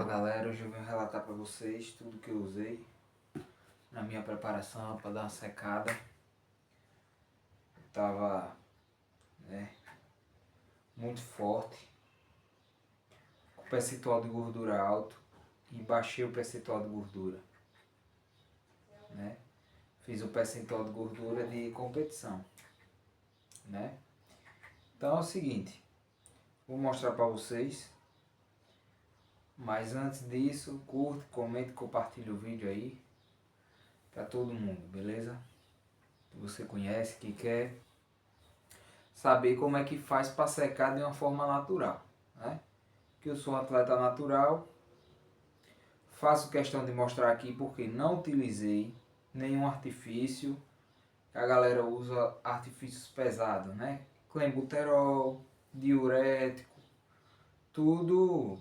Fala galera, hoje eu venho relatar para vocês tudo que eu usei na minha preparação para dar uma secada. Eu tava muito forte, com o percentual de gordura alto e baixei o percentual de gordura, né? Fiz o percentual de gordura de competição, né? Então é o seguinte, vou mostrar para vocês. Mas antes disso, curte, comente, compartilhe o vídeo aí para todo mundo, beleza? Que você conhece, que quer saber como é que faz para secar de uma forma natural, né? Que eu sou um atleta natural, faço questão de mostrar aqui porque não utilizei nenhum artifício. A galera usa artifícios pesados, né? Clenbuterol, diurético, tudo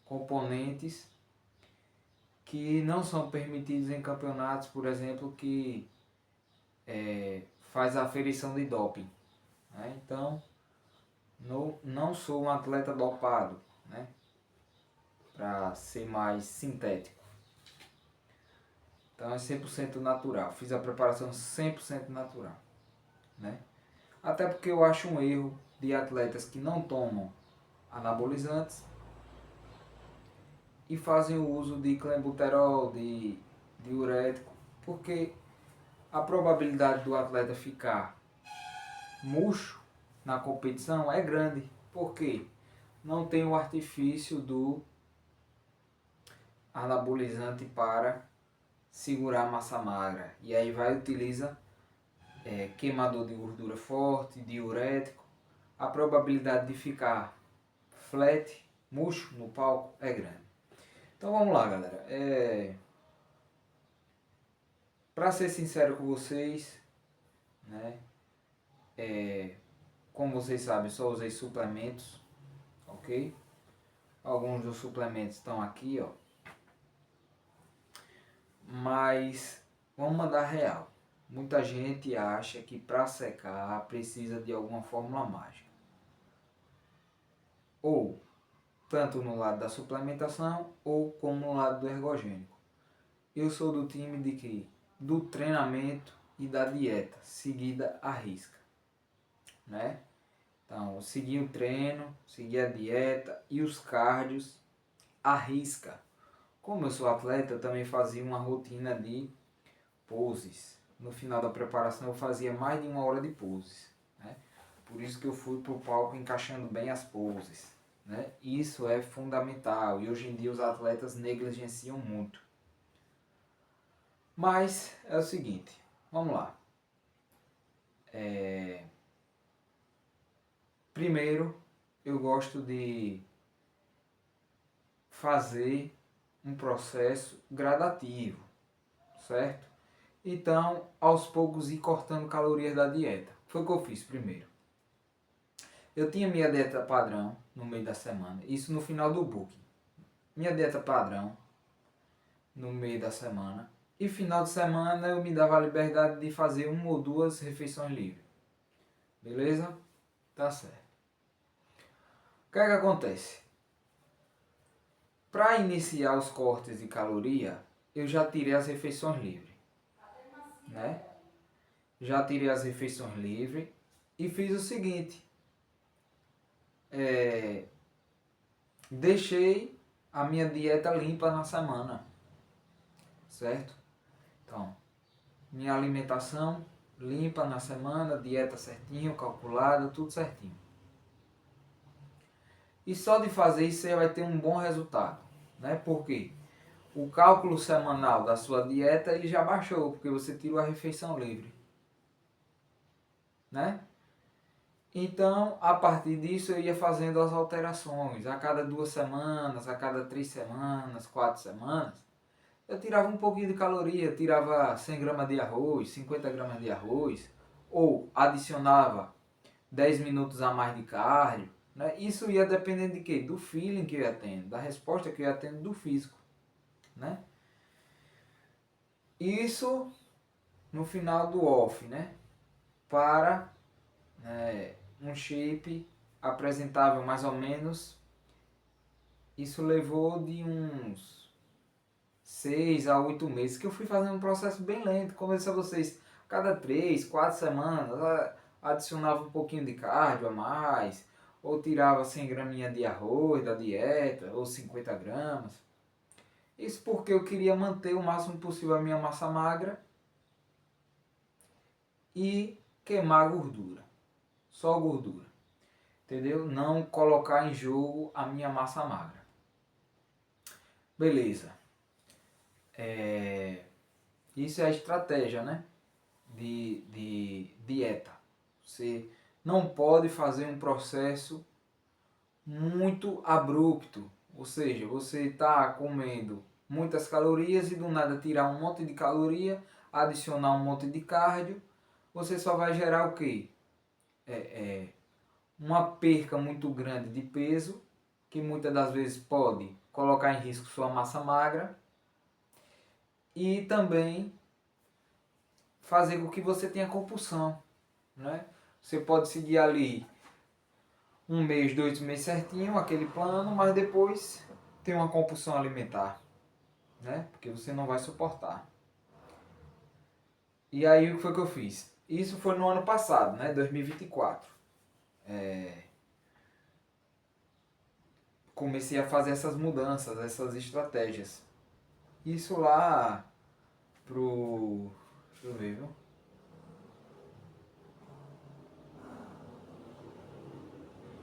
componentes que não são permitidos em campeonatos, por exemplo, que faz a aferição de doping, né? Então, não sou um atleta dopado, né? Para ser mais sintético. Então é 100% natural. Fiz a preparação 100% natural, né? Até porque eu acho um erro de atletas que não tomam anabolizantes e fazem o uso de clenbuterol, de diurético, porque a probabilidade do atleta ficar murcho na competição é grande. Por quê? Não tem o artifício do anabolizante para segurar a massa magra. E aí utiliza queimador de gordura forte, diurético. A probabilidade de ficar flat, murcho no palco é grande. Então vamos lá, galera. Para ser sincero com vocês, né? Como vocês sabem, só usei suplementos, ok? Alguns dos suplementos estão aqui, ó. Mas vamos mandar real. Muita gente acha que para secar precisa de alguma fórmula mágica. Ou tanto no lado da suplementação ou como no lado do ergogênico. Eu sou do time de que do treinamento e da dieta seguida à risca, né? Então, seguir o treino, seguir a dieta e os cardios à risca. Como eu sou atleta, eu também fazia uma rotina de poses. No final da preparação eu fazia mais de 1 hora de poses, né? Por isso que eu fui para o palco encaixando bem as poses, né? Isso é fundamental e hoje em dia os atletas negligenciam muito. Mas é o seguinte, vamos lá. Primeiro, eu gosto de fazer um processo gradativo, certo? Então, aos poucos ir cortando calorias da dieta. Foi o que eu fiz primeiro. Eu tinha minha dieta padrão no meio da semana, isso no final do booking. Minha dieta padrão no meio da semana. E final de semana eu me dava a liberdade de fazer 1 ou 2 refeições livres. Beleza? Tá certo. O que é que acontece? Para iniciar os cortes de caloria, eu já tirei as refeições livres, né? Já tirei as refeições livres e fiz o seguinte. Deixei a minha dieta limpa na semana, certo? Então, minha alimentação limpa na semana, dieta certinho, calculada, tudo certinho. E só de fazer isso você vai ter um bom resultado, né? Porque o cálculo semanal da sua dieta ele já baixou, porque você tirou a refeição livre, né? Então, a partir disso eu ia fazendo as alterações. A cada 2 semanas, a cada 3 semanas, 4 semanas, eu tirava um pouquinho de caloria, tirava 100 gramas de arroz, 50 gramas de arroz, ou adicionava 10 minutos a mais de cardio, né? Isso ia dependendo de quê? Do feeling que eu ia tendo, da resposta que eu ia tendo do físico, né? Isso no final do off, né? Para um shape apresentável mais ou menos Isso levou de uns 6 a 8 meses, que eu fui fazendo um processo bem lento. Como eu disse a vocês, cada 3, 4 semanas, adicionava um pouquinho de cardio a mais, ou tirava 100 graminhas de arroz da dieta, ou 50 gramas. Isso porque eu queria manter o máximo possível a minha massa magra e queimar gordura. Só gordura. Entendeu? Não colocar em jogo a minha massa magra. Beleza. Isso é a estratégia, né? De dieta. Você não pode fazer um processo muito abrupto. Ou seja, você está comendo muitas calorias e do nada tirar um monte de caloria, adicionar um monte de cardio, você só vai gerar o quê? Uma perca muito grande de peso, que muitas das vezes pode colocar em risco sua massa magra e também fazer com que você tenha compulsão, né? Você pode seguir ali 1 mês, 2 meses certinho, aquele plano, mas depois tem uma compulsão alimentar, né? Porque você não vai suportar. E aí o que foi que eu fiz? Isso foi no ano passado, né? 2024. Comecei a fazer essas mudanças, essas estratégias. Isso lá pro... Deixa eu ver, viu?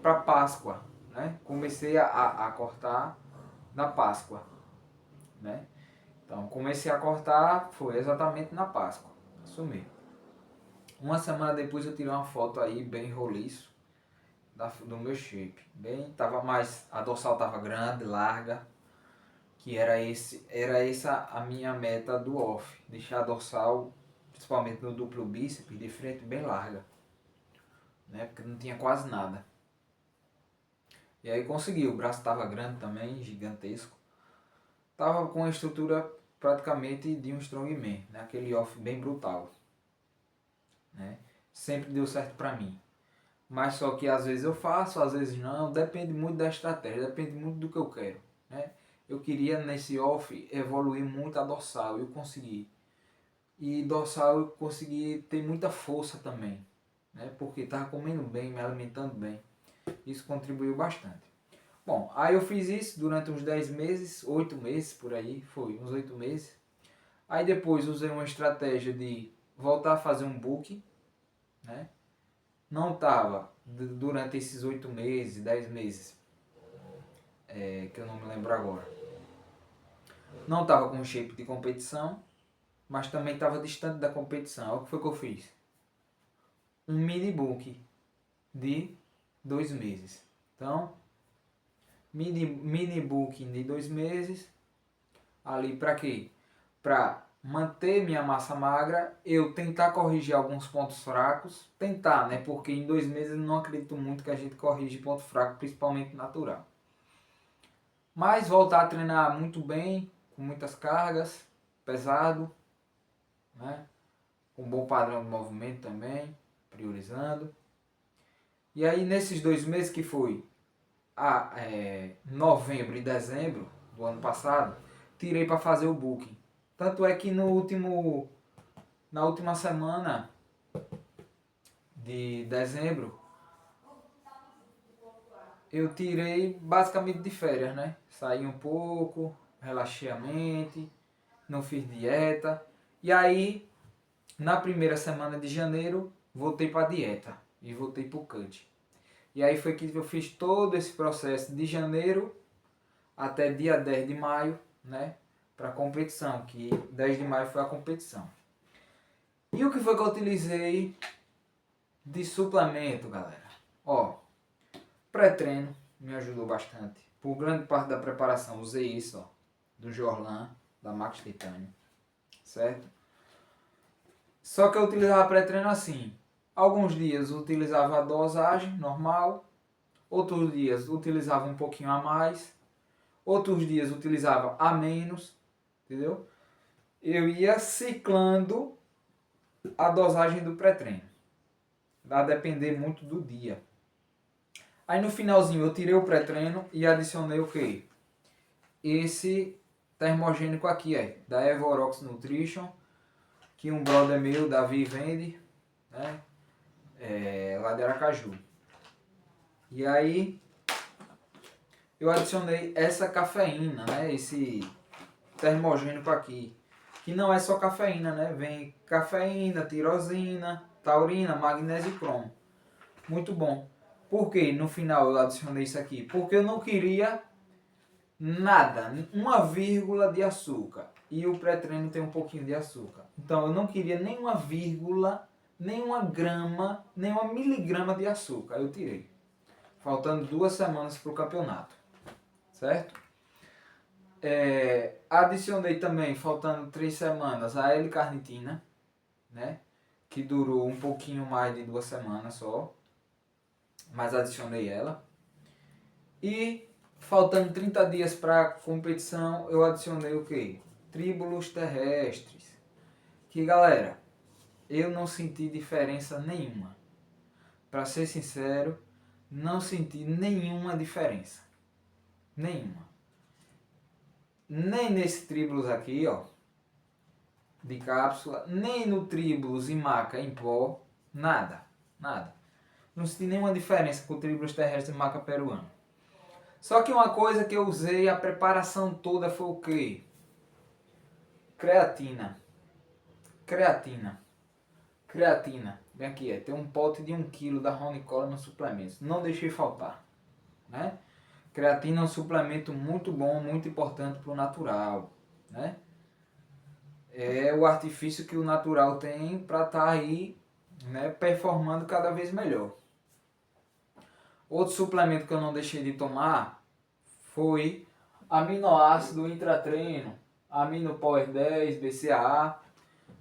Para Páscoa, né? Comecei a cortar na Páscoa, né? Então comecei a cortar, foi exatamente na Páscoa, isso mesmo. Uma semana depois eu tirei uma foto aí bem roliço do meu shape, bem, tava mais, a dorsal tava grande, larga, que era essa a minha meta do off, deixar a dorsal, principalmente no duplo bíceps de frente bem larga, né? Porque não tinha quase nada. E aí consegui, o braço tava grande também, gigantesco. Tava com a estrutura praticamente de um strongman, né? Aquele off bem brutal, né? Sempre deu certo pra mim. Mas só que às vezes eu faço, às vezes não, depende muito da estratégia, depende muito do que eu quero, né? Eu queria nesse off evoluir muito a dorsal, eu consegui. E dorsal eu consegui ter muita força também, né? Porque estava comendo bem, me alimentando bem. Isso contribuiu bastante. Bom, aí eu fiz isso durante uns 10 meses, 8 meses por aí, foi uns 8 meses. Aí depois usei uma estratégia de voltar a fazer um book, né? Não estava durante esses 8 meses, 10 meses, que eu não me lembro agora. Não estava com shape de competição, mas também estava distante da competição. O que foi que eu fiz? Um mini book de 2 meses. Então, mini booking de 2 meses, ali para quê? Para manter minha massa magra, eu tentar corrigir alguns pontos fracos, tentar, né? Porque em 2 meses eu não acredito muito que a gente corrige ponto fraco, principalmente natural. Mas voltar a treinar muito bem, com muitas cargas, pesado, né? Com bom padrão de movimento também, priorizando. E aí nesses 2 meses que foi novembro e dezembro do ano passado, tirei para fazer o booking. Tanto é que na última semana de dezembro eu tirei basicamente de férias, né? Saí um pouco, relaxei a mente, não fiz dieta. E aí, na primeira semana de janeiro, voltei para dieta e voltei para o cut. E aí foi que eu fiz todo esse processo de janeiro até dia 10 de maio, né? Para a competição, que 10 de maio foi a competição. E o que foi que eu utilizei de suplemento, galera? Ó, pré-treino me ajudou bastante. Por grande parte da preparação usei isso, ó, do Jorlan, da Max Titânio, certo? Só que eu utilizava pré-treino assim. Alguns dias eu utilizava a dosagem normal, outros dias eu utilizava um pouquinho a mais, outros dias eu utilizava a menos, entendeu? Eu ia ciclando a dosagem do pré-treino, a depender muito do dia. Aí no finalzinho eu tirei o pré-treino e adicionei o quê? esse termogênico aqui, da Evorox Nutrition, que um brother meu, Davi, vende, né? Lá de Aracaju. E aí eu adicionei essa cafeína, né? Esse termogênico aqui, que não é só cafeína, né? Vem cafeína, tirosina, taurina, magnésio e cromo. Muito bom. Por que no final eu adicionei isso aqui? Porque eu não queria nada, uma vírgula de açúcar. E o pré-treino tem um pouquinho de açúcar. Então eu não queria nenhuma vírgula, nenhuma grama, nenhuma miligrama de açúcar. Eu tirei. Faltando 2 semanas para o campeonato. Certo? Adicionei também, faltando 3 semanas, a L-carnitina, né? Que durou um pouquinho mais de 2 semanas só. Mas adicionei ela. E faltando 30 dias para a competição, eu adicionei o que? Tríbulos terrestres. Que galera, eu não senti diferença nenhuma. Para ser sincero, não senti nenhuma diferença. Nenhuma. Nem nesse tríbulos aqui, ó, de cápsula, nem no tríbulos e maca em pó, nada, nada. Não senti nenhuma diferença com o tríbulos terrestre e maca peruano. Só que uma coisa que eu usei a preparação toda foi o quê? Creatina. Creatina. Creatina. Vem aqui, tem um pote de 1 kg da Ronnie Coleman Suplementos. Não deixei faltar, né? Creatina é um suplemento muito bom, muito importante para o natural, né? É o artifício que o natural tem para estar aí, né, performando cada vez melhor. Outro suplemento que eu não deixei de tomar foi aminoácido intratreino, Amino Power 10, BCAA,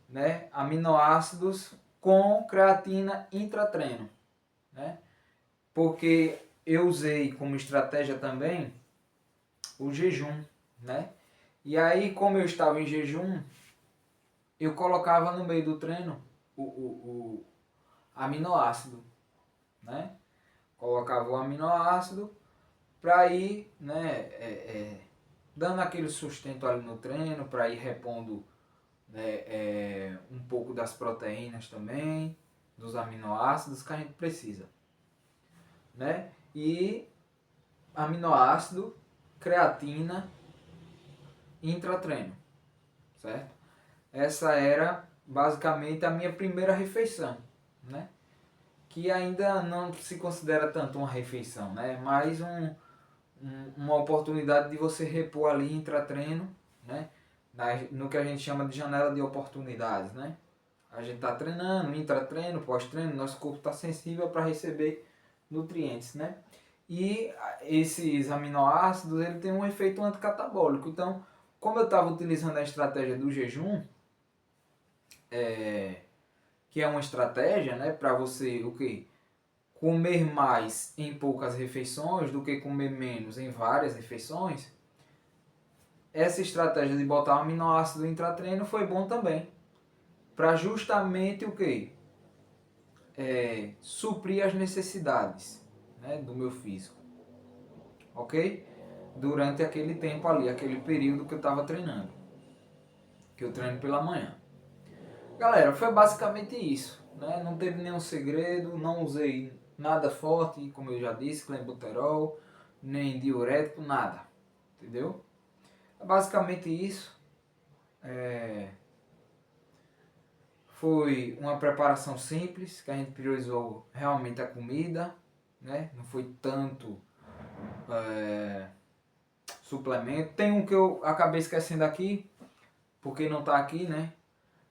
né? Aminoácidos com creatina intratreino, né? Porque eu usei como estratégia também o jejum, né? E aí, como eu estava em jejum, eu colocava no meio do treino o aminoácido, né? Colocava o aminoácido para ir, né, dando aquele sustento ali no treino, para ir repondo, né, um pouco das proteínas também, dos aminoácidos que a gente precisa, né? E aminoácido, creatina, intratreino, certo? Essa era basicamente a minha primeira refeição, né? Que ainda não se considera tanto uma refeição, né? Mais uma oportunidade de você repor ali intratreino, né? No que a gente chama de janela de oportunidades, né? A gente está treinando, intratreino, pós-treino, nosso corpo está sensível para receber nutrientes, né? E esses aminoácidos, ele tem um efeito anticatabólico. Então, como eu estava utilizando a estratégia do jejum, que é uma estratégia, né, para você o quê? Comer mais em poucas refeições do que comer menos em várias refeições, essa estratégia de botar o aminoácido intratreino foi bom também. Para justamente o quê? Suprir as necessidades, né, do meu físico. Ok? Durante aquele tempo ali, aquele período que eu estava treinando. Que eu treino pela manhã. Galera, foi basicamente isso, né? Não teve nenhum segredo, não usei nada forte, como eu já disse, clenbuterol, nem diurético, nada, entendeu? É basicamente isso. Foi uma preparação simples, que a gente priorizou realmente a comida, né? Não foi tanto suplemento. Tem um que eu acabei esquecendo aqui, porque não está aqui, né?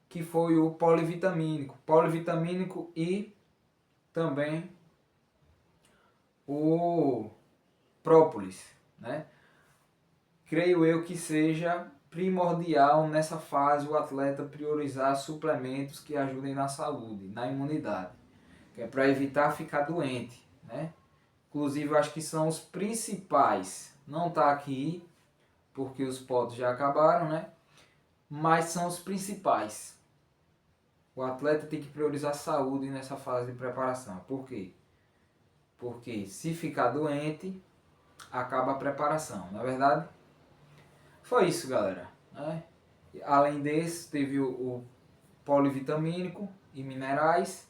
Que foi o polivitamínico. Polivitamínico e também o própolis, né? Creio eu que seja primordial nessa fase o atleta priorizar suplementos que ajudem na saúde, na imunidade, que é para evitar ficar doente, né? Inclusive eu acho que são os principais. Não está aqui porque os potes já acabaram, né? Mas são os principais. O atleta tem que priorizar a saúde nessa fase de preparação. Por quê? Porque se ficar doente, acaba a preparação, não é verdade? foi isso, galera. Né? Além desse, teve o polivitamínico e minerais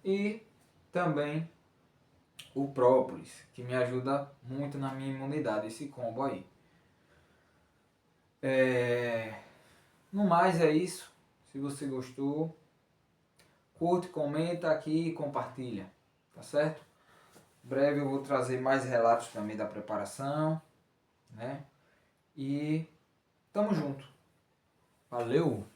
e também o própolis, que me ajuda muito na minha imunidade, esse combo aí. No mais é isso. Se você gostou, curte, comenta aqui e compartilha, tá certo? Em breve eu vou trazer mais relatos também da preparação, né? E tamo junto. Valeu!